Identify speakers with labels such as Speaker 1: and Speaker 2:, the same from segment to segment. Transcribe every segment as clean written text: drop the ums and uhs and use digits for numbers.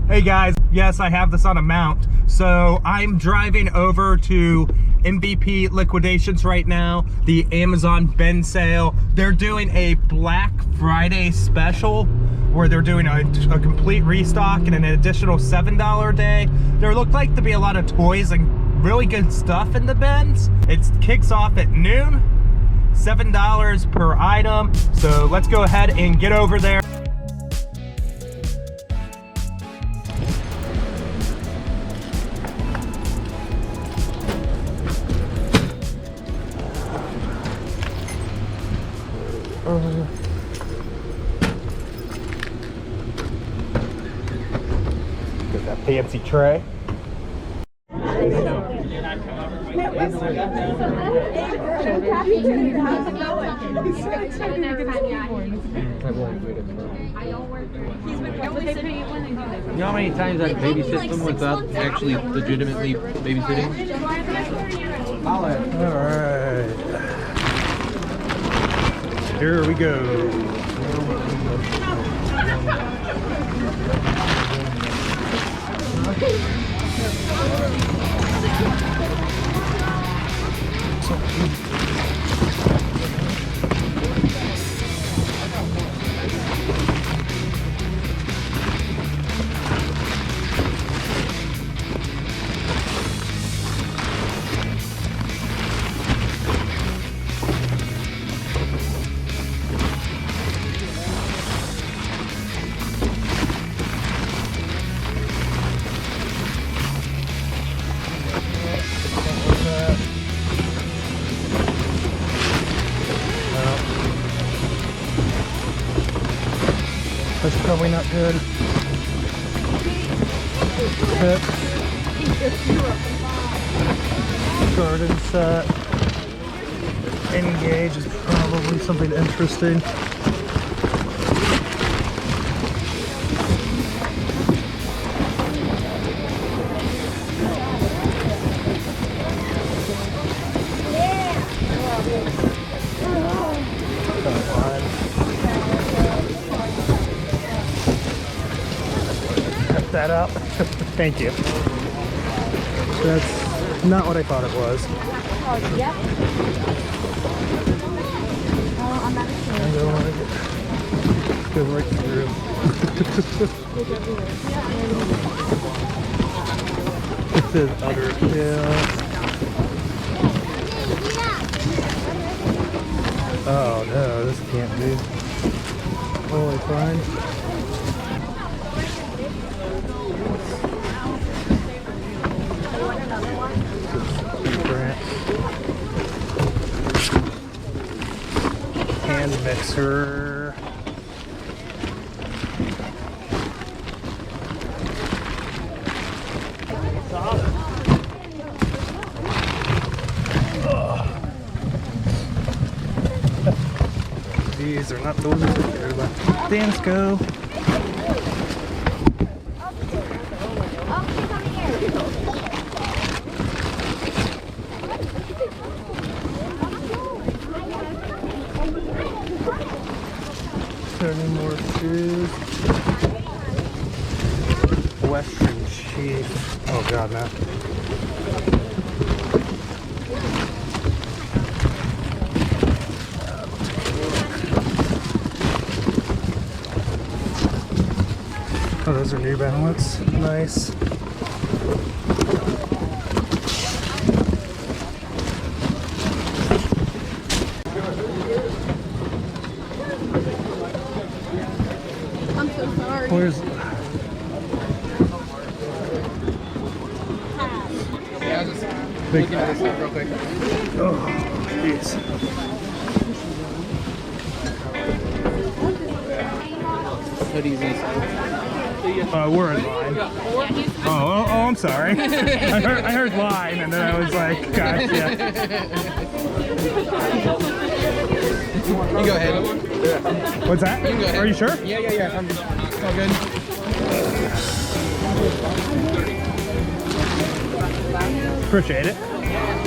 Speaker 1: Hey guys, yes, I have this on a mount. So I'm driving over to MVP Liquidations right now, the Amazon bin sale. They're doing a Black Friday special where they're doing a complete restock and an additional $7 a day. There look like to be a lot of toys and really good stuff in the bins. It kicks off at noon, $7 per item. So let's go ahead and get over there. Get that fancy tray.
Speaker 2: You know how many times I've babysat them without actually legitimately babysitting?
Speaker 1: Alright. Here we go. That's probably not good. But garden set. Engage is probably something interesting. That up. Thank you. That's not what I thought it was.
Speaker 3: Oh, yep. Oh, I'm not sure.
Speaker 1: I don't want to go right through. This is utter kill. Oh no, this can't be. Totally fine. Hand mixer. These are not those dance go. Any more shoes? Western Chief. Oh god, no. Oh, those are New Balance. Nice. Where's big
Speaker 2: Looking at this stuff real quick.
Speaker 1: oh jeez.
Speaker 2: Hoodies and
Speaker 1: We're in line. Oh, I'm sorry. I heard line and then I was like, gotcha.
Speaker 2: You go ahead.
Speaker 1: What's that?
Speaker 2: You can go ahead.
Speaker 1: Are you sure?
Speaker 2: Yeah. It's all good.
Speaker 1: Appreciate it.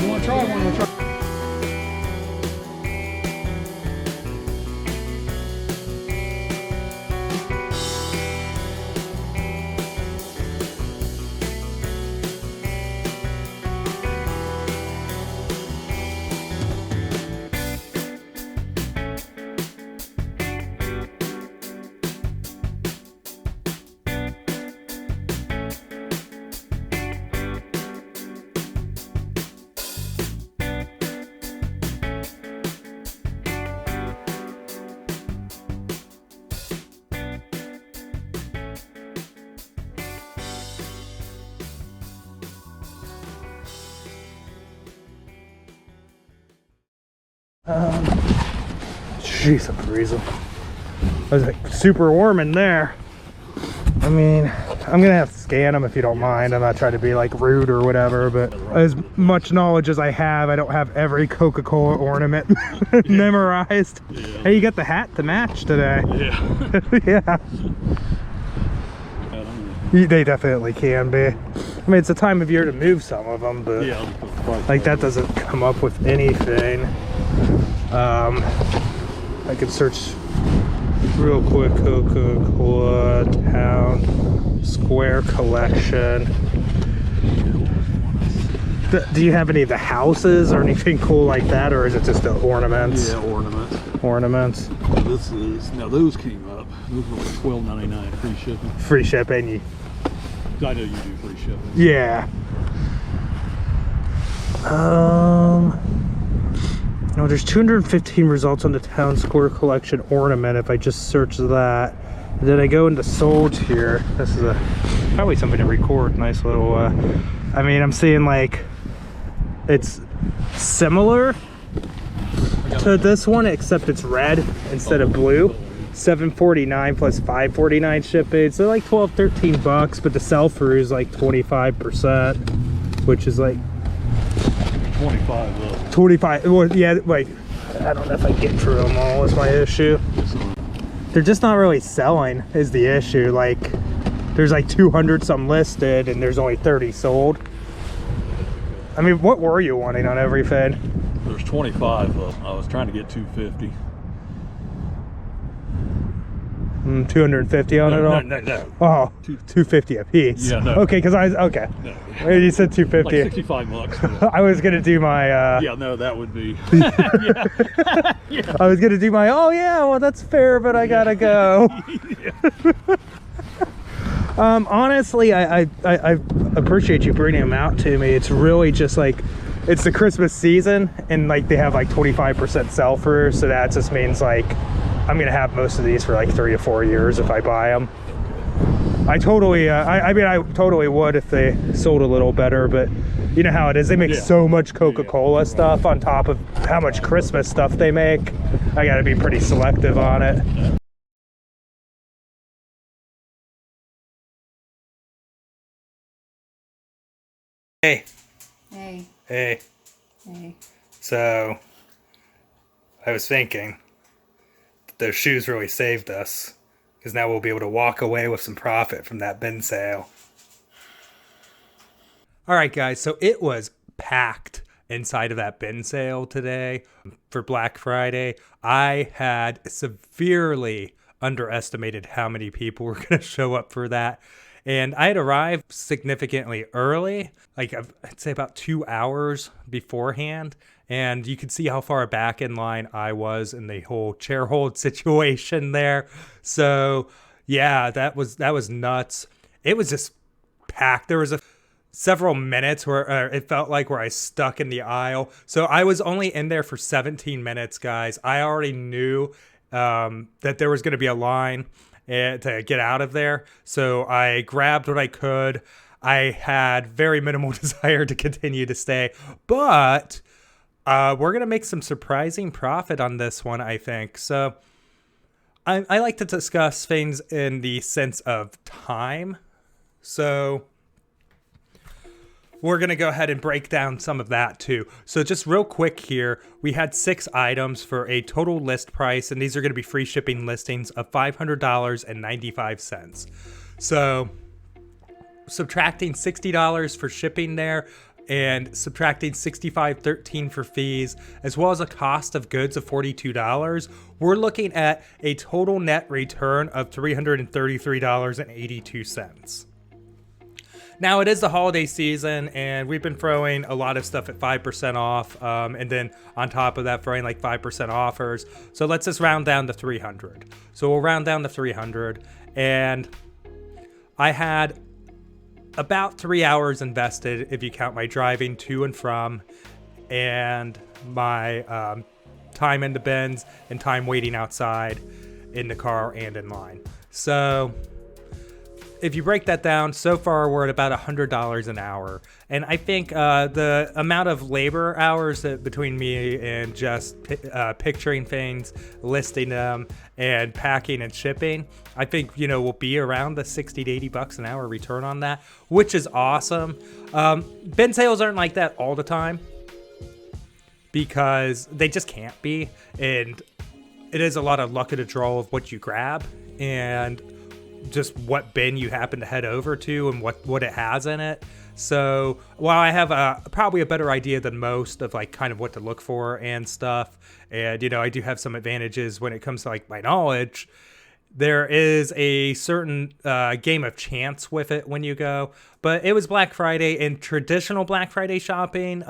Speaker 2: You want to try one? We'll try.
Speaker 1: Jeez, I'm freezing. It was like super warm in there. I mean, I'm gonna have to scan them if you don't mind. I'm not trying to be like rude or whatever, but as much knowledge as I don't have every Coca-Cola ornament memorized.
Speaker 4: Yeah.
Speaker 1: Hey, you got the hat to match today.
Speaker 4: Yeah.
Speaker 1: Yeah. They definitely can be. I mean, it's a time of year to move some of them, but
Speaker 4: Yeah.
Speaker 1: like that doesn't come up with anything. I could search real quick. Coca-Cola Town Square collection. Do you have any of the houses or anything cool like that, or is it just the ornaments?
Speaker 4: Yeah, ornaments.
Speaker 1: Ornaments.
Speaker 4: This is, now those came up. Those were like $12.99 free shipping.
Speaker 1: Free shipping.
Speaker 4: I know you do free shipping.
Speaker 1: Yeah. No, there's 215 results on the Town Square Collection ornament if I just search that. And then I go into sold here. This is probably something to record. Nice little, I mean, I'm seeing like, it's similar to this one, except it's red instead of blue. $7.49 plus $5.49 shipping. So like 12-13 bucks, but the sell-through is like 25%, which is like
Speaker 4: 25 though.
Speaker 1: 25. Well, yeah, like I don't know if I get through them all. Is my issue. They're just not really selling. Is the issue? Like there's like 200 some listed, and there's only 30 sold. I mean, what were you wanting on everything?
Speaker 4: There's 25 of them. I was trying to get 250.
Speaker 1: 250 on it all?
Speaker 4: No.
Speaker 1: Oh, 250 a piece.
Speaker 4: Yeah, no.
Speaker 1: Okay, because okay.
Speaker 4: No.
Speaker 1: You said 250.
Speaker 4: Like 65 bucks.
Speaker 1: I was gonna do my.
Speaker 4: Yeah, no, that would be.
Speaker 1: Yeah. I was gonna do my. Oh yeah, well that's fair, but I gotta go. Honestly, I appreciate you bringing them out to me. It's really just like, it's the Christmas season, and like they have like 25% sell through, so that just means like I'm gonna have most of these for like 3 to 4 years if I buy them. I totally, I mean, I totally would if they sold a little better, but you know how it is. They make so much Coca-Cola stuff on top of how much Christmas stuff they make. I gotta be pretty selective on it. Hey.
Speaker 3: Hey.
Speaker 1: Hey.
Speaker 3: Hey.
Speaker 1: So, I was thinking that those shoes really saved us, because now we'll be able to walk away with some profit from that bin sale. All right, guys, so it was packed inside of that bin sale today for Black Friday. I had severely underestimated how many people were going to show up for that. And I had arrived significantly early, like I'd say about 2 hours beforehand. And you could see how far back in line I was in the whole chair hold situation there. So yeah, that was nuts. It was just packed. There was several minutes where it felt like where I stuck in the aisle. So I was only in there for 17 minutes, guys. I already knew that there was going to be a line to get out of there. So I grabbed what I could. I had very minimal desire to continue to stay, but we're going to make some surprising profit on this one, I think. So I like to discuss things in the sense of time. So we're going to go ahead and break down some of that too. So just real quick here, we had 6 items for a total list price, and these are going to be free shipping listings of $500.95. So subtracting $60 for shipping there and subtracting $65.13 for fees, as well as a cost of goods of $42, we're looking at a total net return of $333.82. Now, it is the holiday season, and we've been throwing a lot of stuff at 5% off, and then on top of that, throwing like 5% offers. So let's just round down to 300. So we'll round down to 300, and I had about 3 hours invested if you count my driving to and from, and my time in the bins and time waiting outside in the car and in line. So if you break that down, so far we're at about $100 an hour. And I think the amount of labor hours that between me and just picturing things, listing them, and packing and shipping, I think, you know, we'll be around the 60 to 80 bucks an hour return on that, which is awesome. Bin sales aren't like that all the time because they just can't be. And it is a lot of luck of the draw of what you grab and just what bin you happen to head over to and what it has in it. So while I have probably a better idea than most of like kind of what to look for and stuff, and you know, I do have some advantages when it comes to like my knowledge, there is a certain game of chance with it when you go. But it was Black Friday, and traditional Black Friday shopping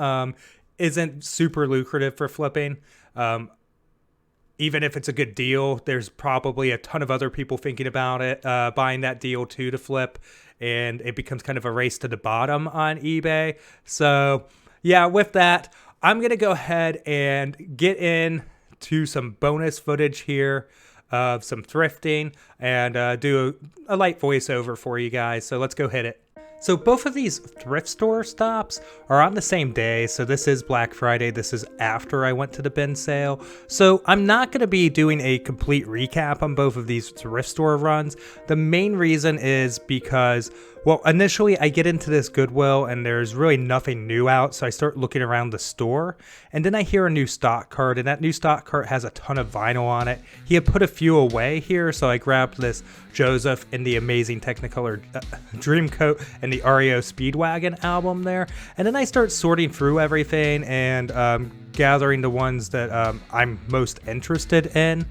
Speaker 1: isn't super lucrative for flipping. Even if it's a good deal, there's probably a ton of other people thinking about it, buying that deal too to flip, and it becomes kind of a race to the bottom on eBay. So yeah, with that, I'm going to go ahead and get into some bonus footage here of some thrifting and do a light voiceover for you guys. So let's go hit it. So both of these thrift store stops are on the same day. So this is Black Friday. This is after I went to the bin sale. So I'm not going to be doing a complete recap on both of these thrift store runs. The main reason is because, well, initially I get into this Goodwill and there's really nothing new out. So I start looking around the store and then I hear a new stock cart, and that new stock cart has a ton of vinyl on it. He had put a few away here. So I grabbed this Joseph in the Amazing Technicolor Dreamcoat and the REO Speedwagon album there. And then I start sorting through everything and gathering the ones that I'm most interested in.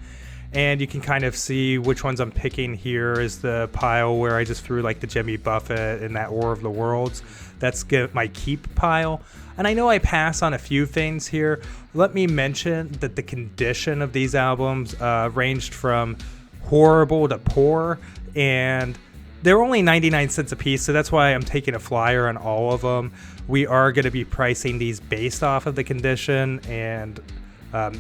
Speaker 1: And you can kind of see which ones I'm picking. Here is the pile where I just threw like the Jimmy Buffett and that War of the Worlds. That's my keep pile. And I know I pass on a few things here. Let me mention that the condition of these albums ranged from horrible to poor, and they're only 99 cents a piece, so that's why I'm taking a flyer on all of them. We are going to be pricing these based off of the condition and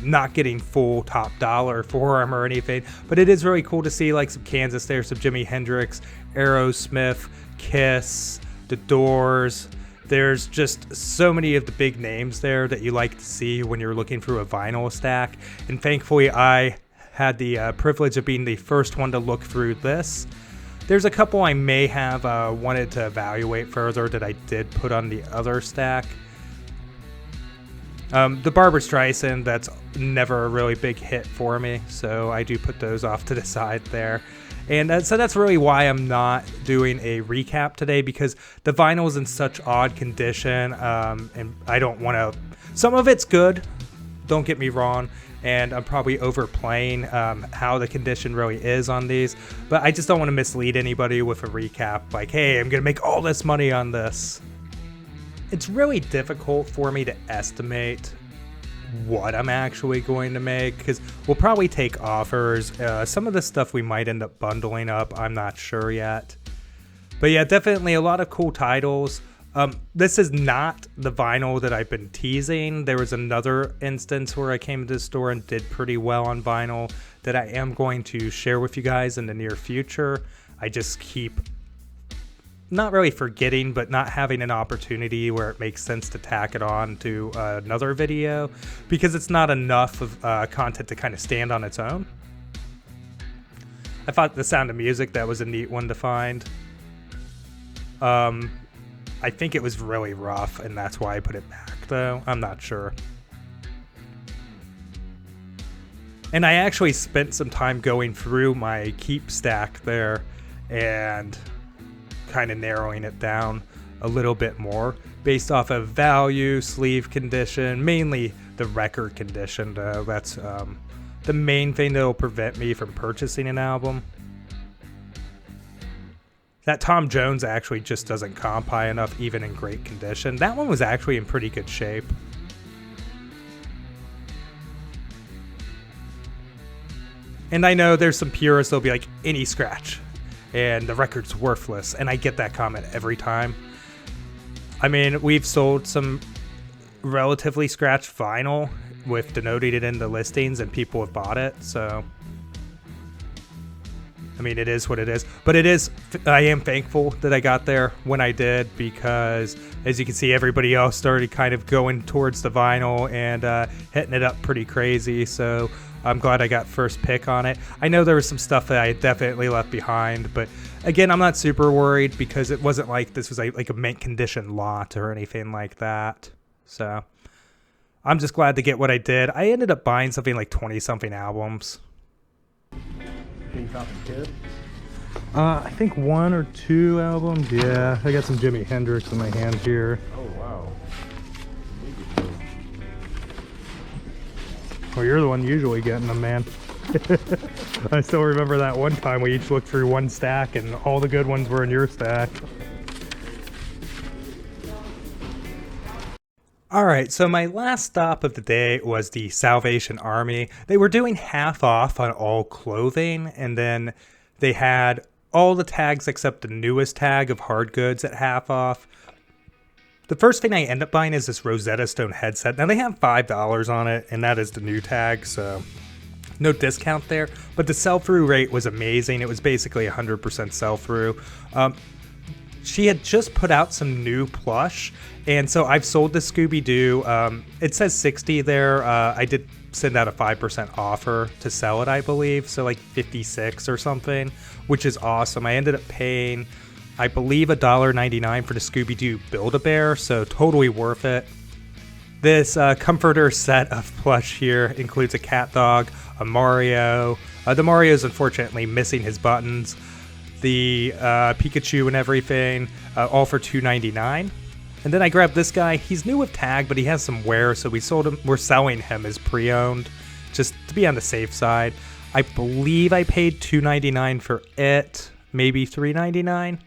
Speaker 1: not getting full top dollar for them or anything, but it is really cool to see like some Kansas there, some Jimi Hendrix, Aerosmith, Kiss, The Doors. There's just so many of the big names there that you like to see when you're looking through a vinyl stack, and thankfully I had the privilege of being the first one to look through this. There's a couple I may have wanted to evaluate further that I did put on the other stack. The Barbra Streisand, that's never a really big hit for me, so I do put those off to the side there. And so that's really why I'm not doing a recap today, because the vinyl's in such odd condition, and I don't want to... Some of it's good, don't get me wrong, and I'm probably overplaying how the condition really is on these, but I just don't want to mislead anybody with a recap like, hey, I'm going to make all this money on this. It's really difficult for me to estimate what I'm actually going to make, because we'll probably take offers. Some of the stuff we might end up bundling up, I'm not sure yet. But yeah, definitely a lot of cool titles. This is not the vinyl that I've been teasing. There was another instance where I came to the store and did pretty well on vinyl that I am going to share with you guys in the near future. I just keep not really forgetting, but not having an opportunity where it makes sense to tack it on to another video, because it's not enough of content to kind of stand on its own. I thought The Sound of Music, that was a neat one to find. I think it was really rough, and that's why I put it back, though. I'm not sure. And I actually spent some time going through my keep stack there and kind of narrowing it down a little bit more based off of value, sleeve condition, mainly the record condition, though. That's the main thing that will prevent me from purchasing an album. That Tom Jones actually just doesn't comp high enough, even in great condition. That one was actually in pretty good shape. And I know there's some purists that'll be like, any scratch, and the record's worthless. And I get that comment every time. I mean, we've sold some relatively scratched vinyl with denoted in the listings, and people have bought it, so... I mean, it is what it is. But I am thankful that I got there when I did, because as you can see, everybody else started kind of going towards the vinyl and hitting it up pretty crazy. So I'm glad I got first pick on it. I know there was some stuff that I definitely left behind, but again, I'm not super worried because it wasn't like this was like a mint condition lot or anything like that. So I'm just glad to get what I did. I ended up buying something like 20-something albums. I think 1 or 2 albums. Yeah, I got some Jimi Hendrix in my hand here.
Speaker 2: Oh, wow.
Speaker 1: Well, you're the one usually getting them, man. I still remember that one time we each looked through one stack and all the good ones were in your stack. Alright, so my last stop of the day was the Salvation Army. They were doing half off on all clothing, and then they had all the tags except the newest tag of hard goods at half off. The first thing I end up buying is this Rosetta Stone headset. Now they have $5 on it, and that is the new tag, so no discount there. But the sell-through rate was amazing. It was basically 100% sell-through. She had just put out some new plush, and so I've sold the Scooby-Doo. It says 60 there. I did send out a 5% offer to sell it, I believe, so like 56 or something, which is awesome. I ended up paying, I believe, $1.99 for the Scooby-Doo Build-A-Bear, so totally worth it. This comforter set of plush here includes a cat dog, a Mario. The Mario's unfortunately missing his buttons. The Pikachu and everything, all for $2.99. And then I grabbed this guy. He's new with tag, but he has some wear, so we're selling him as pre-owned, just to be on the safe side. I believe I paid $2.99 for it, maybe $3.99.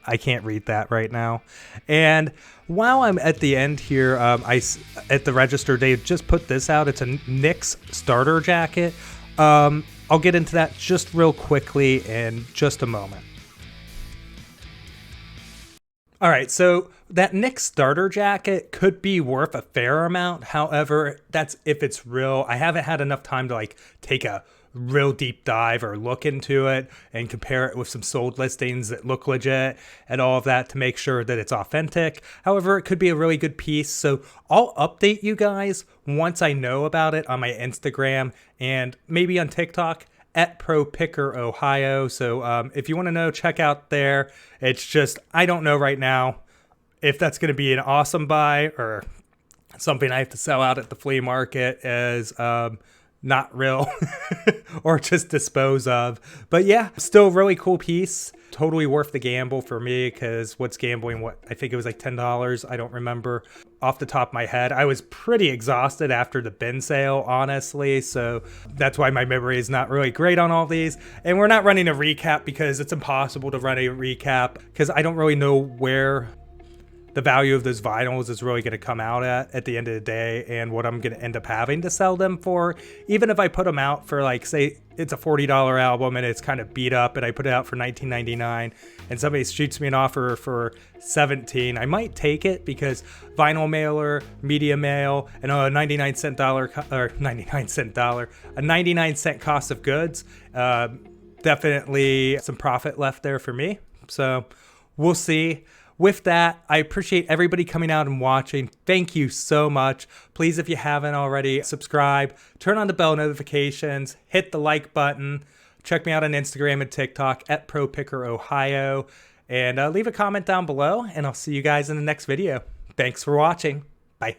Speaker 1: I can't read that right now. And while I'm at the end here, at the register, they just put this out. It's a Nick's starter jacket. I'll get into that just real quickly in just a moment. All right, so that Nick starter jacket could be worth a fair amount. However, that's if it's real. I haven't had enough time to like take a real deep dive or look into it and compare it with some sold listings that look legit and all of that to make sure that it's authentic. However, it could be a really good piece. So I'll update you guys once I know about it on my Instagram and maybe on TikTok at ProPickerOhio. So if you want to know, check out there. It's just, I don't know right now if that's going to be an awesome buy or something I have to sell out at the flea market as not real or just dispose of. But yeah, still really cool piece. Totally worth the gamble for me, because what's gambling? What, I think it was like $10. I don't remember off the top of my head. I was pretty exhausted after the bin sale, honestly. So that's why my memory is not really great on all these. And we're not running a recap because it's impossible to run a recap because I don't really know where the value of those vinyls is really going to come out at the end of the day, and what I'm going to end up having to sell them for. Even if I put them out for, like, say it's a $40 album and it's kind of beat up and I put it out for $19.99 and somebody shoots me an offer for $17, I might take it because vinyl mailer, media mail, and a 99-cent cost of goods, definitely some profit left there for me. So we'll see. With that, I appreciate everybody coming out and watching. Thank you so much. Please, if you haven't already, subscribe, turn on the bell notifications, hit the like button. Check me out on Instagram and TikTok at ProPickerOhio, and leave a comment down below, and I'll see you guys in the next video. Thanks for watching. Bye.